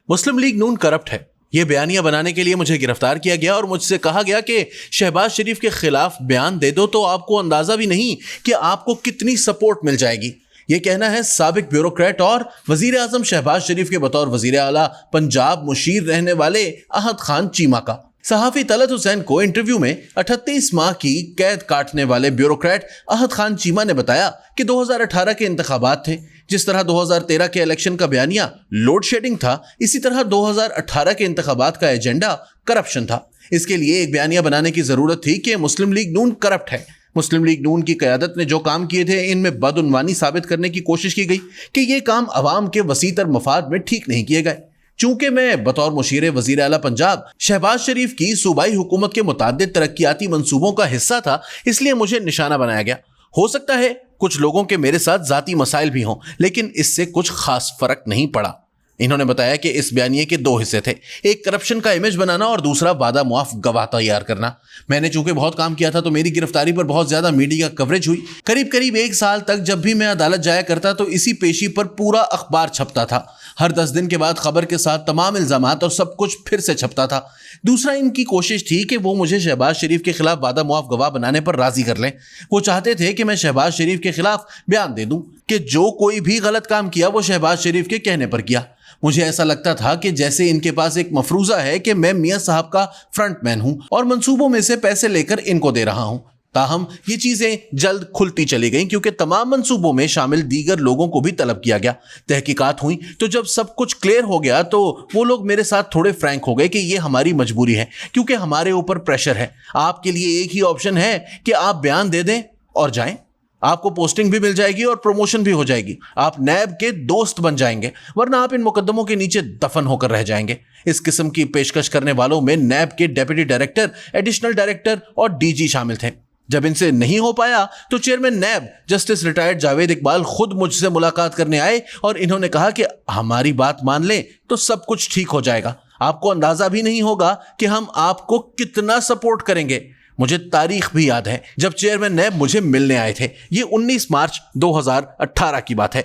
मुस्लिम league नून corrupt है, ये बयानिया बनाने के लिए मुझे गिरफ्तार किया गया और मुझसे कहा गया कि शहबाज शरीफ के खिलाफ बयान दे दो तो आपको अंदाजा भी नहीं कि आपको कितनी सपोर्ट मिल जाएगी। ये कहना है साबिक ब्यूरोक्रेट और वजीर आजम शहबाज शरीफ के बतौर वजीर आला पंजाब मुशीर रहने वाले अहद खान चीमा का। सहाफी तलत हुसैन को इंटरव्यू में 38 माह की कैद काटने वाले ब्यूरोक्रेट अहद खान चीमा ने बताया कि 2018 के इंतखाबात थे। जिस तरह 2013 के इलेक्शन का बयानिया लोड शेडिंग था, इसी तरह 2018 के इंतखाबात का एजेंडा करप्शन था। इसके लिए एक बयानिया बनाने की जरूरत थी कि मुस्लिम लीग नून करप्ट है। मुस्लिम लीग नून की क़यादत ने जो काम किए थे, इनमें बदउनवानी साबित करने की कोशिश की गई कि ये काम अवाम के वसीतर मफाद में ठीक नहीं किए गए। चूंकि मैं बतौर मुशीर वजीर आला पंजाब शहबाज शरीफ की सूबाई हुकूमत के मुताद्दिद तरक्याती मंसूबों का हिस्सा था, इसलिए मुझे निशाना बनाया गया। हो सकता है कुछ लोगों के मेरे साथ जाती मसाइल भी हों, लेकिन इससे कुछ खास फर्क नहीं पड़ा। इन्होंने बताया कि इस बयानिए के 2 हिस्से थे, एक करप्शन का इमेज बनाना और दूसरा वादा मुआफ गवाह तैयार करना। मैंने चूंकि बहुत काम किया था तो मेरी गिरफ्तारी पर बहुत ज्यादा मीडिया कवरेज हुई। करीब 1 साल तक जब भी मैं अदालत जाया करता तो इसी पेशी पर पूरा अखबार छपता था। हर 10 दिन के बाद खबर के साथ तमाम इल्जामात और सब कुछ फिर से छपता था। दूसरा, इनकी कोशिश थी कि वो मुझे शहबाज शरीफ के खिलाफ वादा मुआफ गवाह बनाने पर राजी कर लें। वो चाहते थे कि मैं शहबाज शरीफ के खिलाफ बयान दे दूं कि जो कोई भी गलत काम किया वो शहबाज शरीफ के कहने पर किया। मुझे ऐसा लगता था कि जैसे इनके पास एक मफरूजा है कि मैं मियां साहब का फ्रंटमैन हूं और मंसूबों में से पैसे लेकर इनको दे रहा हूं। ताहम ये चीजें जल्द खुलती चली गईं क्योंकि तमाम मंसूबों में शामिल दीगर लोगों को भी तलब किया गया। तहकीकात हुई तो जब सब कुछ क्लियर हो गया तो वो लोग मेरे साथ थोड़े फ्रैंक हो गए कि ये हमारी मजबूरी है क्योंकि हमारे ऊपर प्रेशर है। आपके लिए एक ही ऑप्शन है कि आप बयान दे दें और जाएं। आपको पोस्टिंग भी मिल जाएगी और प्रमोशन भी हो जाएगी। आप नैब के दोस्त बन जाएंगे, वरना आप इन मुकदमों के नीचे दफन होकर रह जाएंगे। इस किस्म की पेशकश करने वालों में नैब के डेप्यूटी डायरेक्टर, एडिशनल डायरेक्टर और डीजी शामिल थे। जब इनसे नहीं हो पाया तो chairman NAB justice retired Javed Iqbal खुद मुझसे मुलाकात करने आए और इन्होंने कहा कि हमारी बात मान लें तो सब कुछ ठीक हो जाएगा। आपको अंदाजा भी नहीं होगा कि हम आपको कितना सपोर्ट करेंगे। मुझे तारीख भी याद है जब चेयरमैन नैब मुझे मिलने आए थे। ये 19 मार्च 2018 की बात है।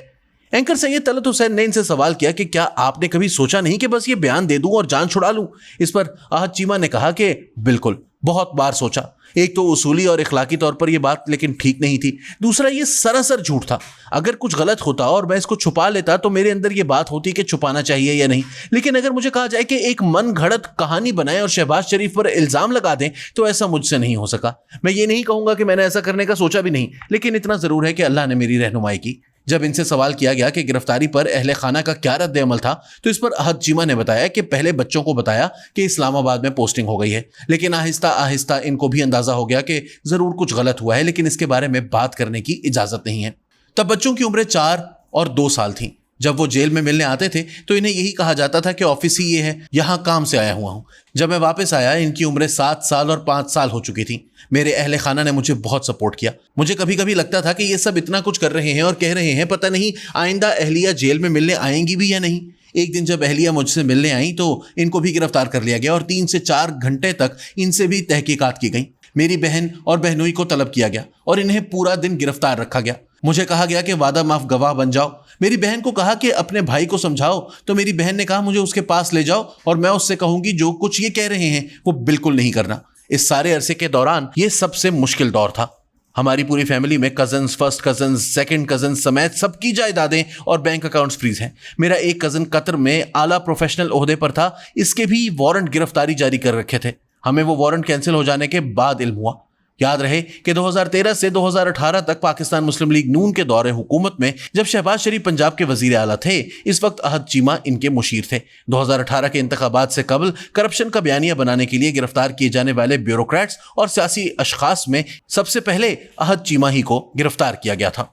एंकर सैयद तलत हुसैन ने इनसे सवाल किया कि क्या आपने कभी सोचा नहीं कि बस ये बयान दे दूं और जान छुड़ा लूं? इस पर अहद चीमा ने कहा कि बिल्कुल, बहुत बार सोचा। एक तो उसूली और इखलाकी तौर पर यह बात लेकिन ठीक नहीं थी। दूसरा, ये सरासर झूठ था। अगर कुछ गलत होता और मैं इसको छुपा लेता तो मेरे अंदर यह बात होती कि छुपाना चाहिए या नहीं। लेकिन अगर मुझे कहा जाए कि एक मन घड़त कहानी बनाए और शहबाज शरीफ पर इल्जाम लगा दें तो ऐसा मुझसे नहीं हो सका। मैं ये नहीं कहूंगा कि मैंने ऐसा करने का सोचा भी नहीं, लेकिन इतना जरूर है कि अल्लाह ने मेरी रहनुमाई की। जब इनसे सवाल किया गया कि गिरफ्तारी पर अहले खाना का क्या रद्द अमल था तो इस पर अहद चीमा ने बताया कि पहले बच्चों को बताया कि इस्लामाबाद में पोस्टिंग हो गई है, लेकिन आहिस्ता आहिस्ता इनको भी अंदाजा हो गया कि जरूर कुछ गलत हुआ है, लेकिन इसके बारे में बात करने की इजाजत नहीं है। तब बच्चों की उम्रें 4 और 2 साल थी। जब वो जेल में मिलने आते थे तो इन्हें यही कहा जाता था कि ऑफिस ही ये है, यहाँ काम से आया हुआ हूँ। जब मैं वापस आया इनकी उम्रें 7 साल और 5 साल हो चुकी थी। मेरे अहले खाना ने मुझे बहुत सपोर्ट किया। मुझे कभी कभी लगता था कि ये सब इतना कुछ कर रहे हैं और कह रहे हैं, पता नहीं आइंदा अहलिया जेल में मिलने आएंगी भी या नहीं। एक दिन जब अहलिया मुझसे मिलने आई तो इनको भी गिरफ्तार कर लिया गया और 3 से 4 घंटे तक इनसे भी तहकीकात की गई। मेरी बहन और बहनोई को तलब किया गया और इन्हें पूरा दिन गिरफ्तार रखा गया। मुझे कहा गया कि वादा माफ गवाह बन जाओ। मेरी बहन को कहा कि अपने भाई को समझाओ, तो मेरी बहन ने कहा मुझे उसके पास ले जाओ और मैं उससे कहूंगी जो कुछ ये कह रहे हैं वो बिल्कुल नहीं करना। इस सारे अरसे के दौरान ये सबसे मुश्किल दौर था। हमारी पूरी फैमिली में cousins, first cousins, second cousins समेत सबकी जायदादें और बैंक अकाउंट्स फ्रीज हैं। मेरा एक कजन कतर में आला प्रोफेशनल ओहदे पर था, इसके भी वारंट गिरफ्तारी जारी कर रखे थे। हमें वो वारंट कैंसिल हो जाने के बाद इल्म हुआ। याद रहे कि 2013 से 2018 तक पाकिस्तान मुस्लिम लीग नून के दौरे हुकूमत में जब शहबाज शरीफ पंजाब के वजीर आला थे, इस वक्त अहद चीमा इनके मुशीर थे। 2018 के इंतखाबात से कबल करप्शन का बयानिया बनाने के लिए गिरफ्तार किए जाने वाले ब्यूरोक्रेट्स और सियासी अशखास में सबसे पहले अहद चीमा ही को गिरफ्तार किया गया था।